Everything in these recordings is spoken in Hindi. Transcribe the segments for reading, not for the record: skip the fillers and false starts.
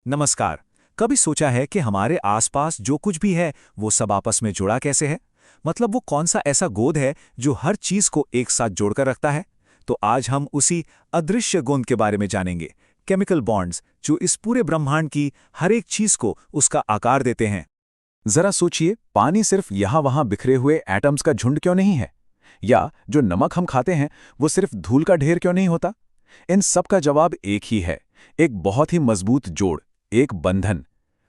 नमस्कार। कभी सोचा है कि हमारे आसपास जो कुछ भी है वो सब आपस में जुड़ा कैसे है? मतलब वो कौन सा ऐसा गोंद है जो हर चीज को एक साथ जोड़कर रखता है? तो आज हम उसी अदृश्य गोंद के बारे में जानेंगे। केमिकल बॉन्ड्स जो इस पूरे ब्रह्मांड की हर एक चीज को उसका आकार देते हैं। जरा सोचिए, पानी सिर्फ यहां वहां बिखरे हुए एटम्स का झुंड क्यों नहीं है? या जो नमक हम खाते हैं वो सिर्फ धूल का ढेर क्यों नहीं होता? इन सब का जवाब एक ही है, एक बहुत ही मजबूत जोड़, एक बंधन।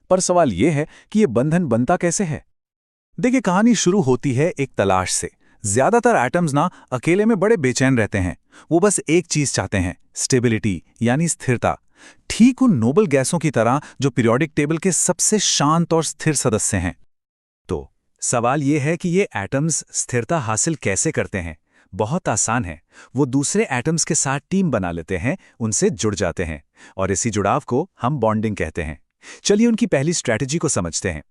पर सवाल यह है कि यह बंधन बनता कैसे है? देखिए, कहानी शुरू होती है एक तलाश से। ज्यादातर एटम्स ना अकेले में बड़े बेचैन रहते हैं। वो बस एक चीज चाहते हैं, स्टेबिलिटी यानी स्थिरता। ठीक उन नोबल गैसों की तरह जो पीरियोडिक टेबल के सबसे शांत और स्थिर सदस्य हैं। तो सवाल यह है कि ये एटम्स स्थिरता हासिल कैसे करते हैं? बहुत आसान है। वो दूसरे एटम्स के साथ टीम बना लेते हैं, उनसे जुड़ जाते हैं, और इसी जुड़ाव को हम बॉन्डिंग कहते हैं। चलिए उनकी पहली स्ट्रैटेजी को समझते हैं।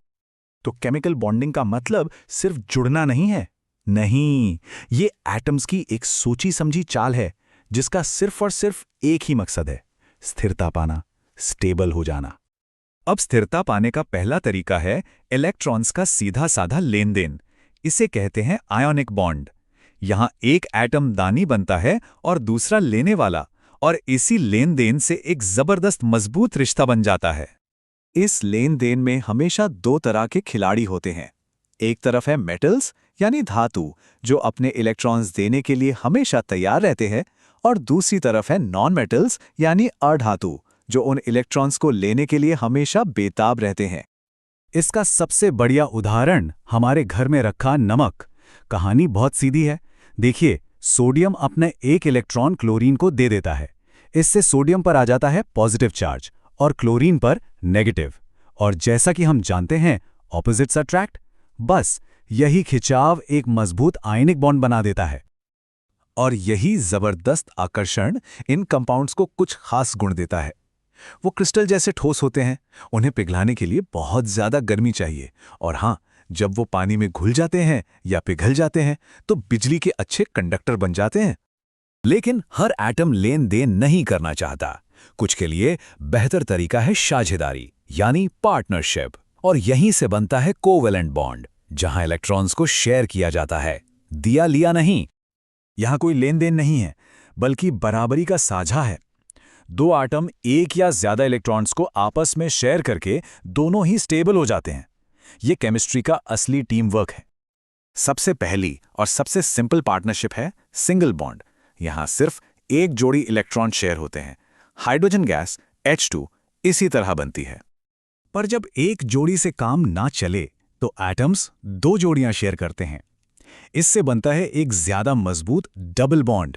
तो केमिकल बॉन्डिंग का मतलब सिर्फ जुड़ना नहीं है। नहीं, ये एटम्स की एक सोची समझी चाल है जिसका सिर्फ और सिर्फ एक ही मकसद है, स्थिरता पाना, स्टेबल हो जाना। अब स्थिरता पाने का पहला तरीका है इलेक्ट्रॉन्स का सीधा साधा लेन देन। इसे कहते हैं आयोनिक बॉन्ड। यहां एक एटम दानी बनता है और दूसरा लेने वाला, और इसी लेन देन से एक जबरदस्त मजबूत रिश्ता बन जाता है। इस लेन देन में हमेशा दो तरह के खिलाड़ी होते हैं। एक तरफ है मेटल्स यानी धातु, जो अपने इलेक्ट्रॉन्स देने के लिए हमेशा तैयार रहते हैं, और दूसरी तरफ है नॉन मेटल्स यानी अधातु, जो उन इलेक्ट्रॉन्स को लेने के लिए हमेशा बेताब रहते हैं। इसका सबसे बढ़िया उदाहरण हमारे घर में रखा नमक। कहानी बहुत सीधी है। देखिए, सोडियम अपने एक इलेक्ट्रॉन क्लोरीन को दे देता है। इससे सोडियम पर आ जाता है पॉजिटिव चार्ज और क्लोरीन पर नेगेटिव। और जैसा कि हम जानते हैं, ऑपोजिट्स अट्रैक्ट। बस यही खिंचाव एक मजबूत आयनिक बॉन्ड बना देता है। और यही जबरदस्त आकर्षण इन कंपाउंड्स को कुछ खास गुण देता है। वो क्रिस्टल जैसे ठोस होते हैं, उन्हें पिघलाने के लिए बहुत ज्यादा गर्मी चाहिए, और हाँ, जब वो पानी में घुल जाते हैं या पिघल जाते हैं तो बिजली के अच्छे कंडक्टर बन जाते हैं। लेकिन हर एटम लेन देन नहीं करना चाहता। कुछ के लिए बेहतर तरीका है साझेदारी यानी पार्टनरशिप, और यहीं से बनता है कोवेलेंट बॉन्ड, जहां इलेक्ट्रॉन्स को शेयर किया जाता है, दिया लिया नहीं। यहां कोई लेन देन नहीं है, बल्कि बराबरी का साझा है। दो आटम एक या ज्यादा इलेक्ट्रॉन्स को आपस में शेयर करके दोनों ही स्टेबल हो जाते हैं। यह केमिस्ट्री का असली टीम वर्क है। सबसे पहली और सबसे सिंपल पार्टनरशिप है सिंगल बॉन्ड। यहां सिर्फ एक जोड़ी इलेक्ट्रॉन शेयर होते हैं। हाइड्रोजन गैस H2 इसी तरह बनती है। पर जब एक जोड़ी से काम ना चले तो एटम्स दो जोड़ियां शेयर करते हैं। इससे बनता है एक ज्यादा मजबूत डबल बॉन्ड।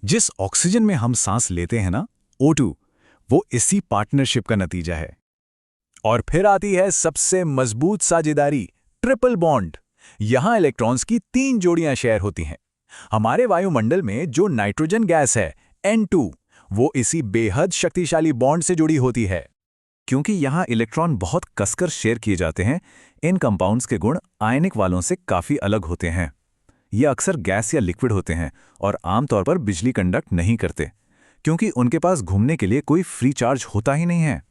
जिस ऑक्सीजन में हम सांस लेते हैं ना, O2, वो इसी पार्टनरशिप का नतीजा है। और फिर आती है सबसे मजबूत साझेदारी, ट्रिपल बॉन्ड। यहां इलेक्ट्रॉन्स की तीन जोड़ियां शेयर होती हैं। हमारे वायुमंडल में जो नाइट्रोजन गैस है N2, वो इसी बेहद शक्तिशाली बॉन्ड से जुड़ी होती है। क्योंकि यहां इलेक्ट्रॉन बहुत कसकर शेयर किए जाते हैं, इन कंपाउंड्स के गुण आयनिक वालों से काफी अलग होते हैं। ये अक्सर गैस या लिक्विड होते हैं और आमतौर पर बिजली कंडक्ट नहीं करते, क्योंकि उनके पास घूमने के लिए कोई फ्री चार्ज होता ही नहीं है।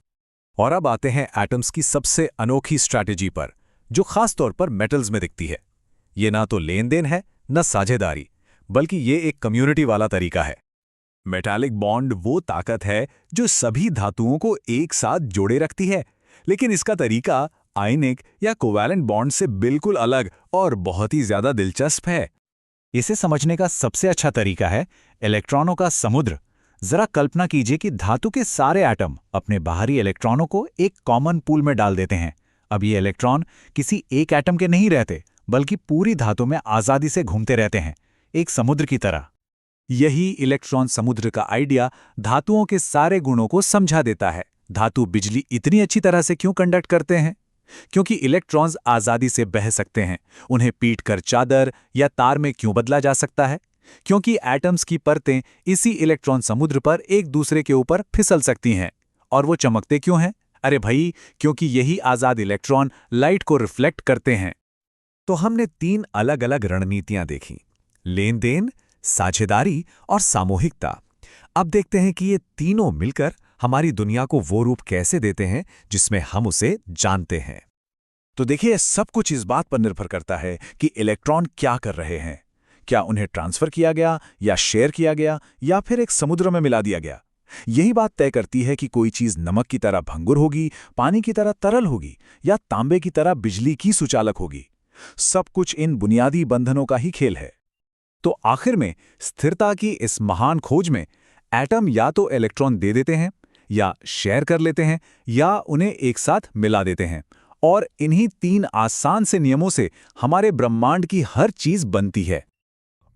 और अब आते हैं एटम्स की सबसे अनोखी स्ट्रैटेजी पर, जो खास तौर पर मेटल्स में दिखती है। ये ना तो लेन देन है, न साझेदारी, बल्कि ये एक कम्युनिटी वाला तरीका है। मेटालिक बॉन्ड वो ताकत है जो सभी धातुओं को एक साथ जोड़े रखती है, लेकिन इसका तरीका आयनिक या कोवैलेंट बॉन्ड से बिल्कुल अलग और बहुत ही ज्यादा दिलचस्प है। इसे समझने का सबसे अच्छा तरीका है इलेक्ट्रॉनों का समुद्र। जरा कल्पना कीजिए कि धातु के सारे एटम अपने बाहरी इलेक्ट्रॉनों को एक कॉमन पूल में डाल देते हैं। अब ये इलेक्ट्रॉन किसी एक एटम के नहीं रहते, बल्कि पूरी धातु में आजादी से घूमते रहते हैं, एक समुद्र की तरह। यही इलेक्ट्रॉन समुद्र का आइडिया धातुओं के सारे गुणों को समझा देता है। धातु बिजली इतनी अच्छी तरह से क्यों कंडक्ट करते हैं? क्योंकि इलेक्ट्रॉन्स आजादी से बह सकते हैं। उन्हें पीटकर चादर या तार में क्यों बदला जा सकता है? क्योंकि एटम्स की परतें इसी इलेक्ट्रॉन समुद्र पर एक दूसरे के ऊपर फिसल सकती हैं। और वो चमकते क्यों हैं? अरे भाई, क्योंकि यही आजाद इलेक्ट्रॉन लाइट को रिफ्लेक्ट करते हैं। तो हमने तीन अलग अलग रणनीतियां देखी, लेन देन, साझेदारी और सामूहिकता। अब देखते हैं कि ये तीनों मिलकर हमारी दुनिया को वो रूप कैसे देते हैं जिसमें हम उसे जानते हैं। तो देखिए, सब कुछ इस बात पर निर्भर करता है कि इलेक्ट्रॉन क्या कर रहे हैं। क्या उन्हें ट्रांसफर किया गया, या शेयर किया गया, या फिर एक समुद्र में मिला दिया गया। यही बात तय करती है कि कोई चीज नमक की तरह भंगुर होगी, पानी की तरह तरल होगी, या तांबे की तरह बिजली की सुचालक होगी। सब कुछ इन बुनियादी बंधनों का ही खेल है। तो आखिर में स्थिरता की इस महान खोज में एटम या तो इलेक्ट्रॉन दे देते हैं, या शेयर कर लेते हैं, या उन्हें एक साथ मिला देते हैं। और इन्हीं 3 आसान से नियमों से हमारे ब्रह्मांड की हर चीज बनती है।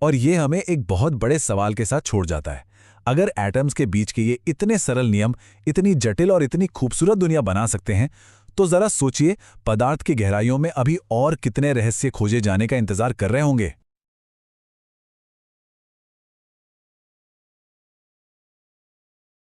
और ये हमें एक बहुत बड़े सवाल के साथ छोड़ जाता है। अगर एटम्स के बीच के ये इतने सरल नियम इतनी जटिल और इतनी खूबसूरत दुनिया बना सकते हैं, तो जरा सोचिए, पदार्थ की गहराइयों में अभी और कितने रहस्य खोजे जाने का इंतजार कर रहे होंगे।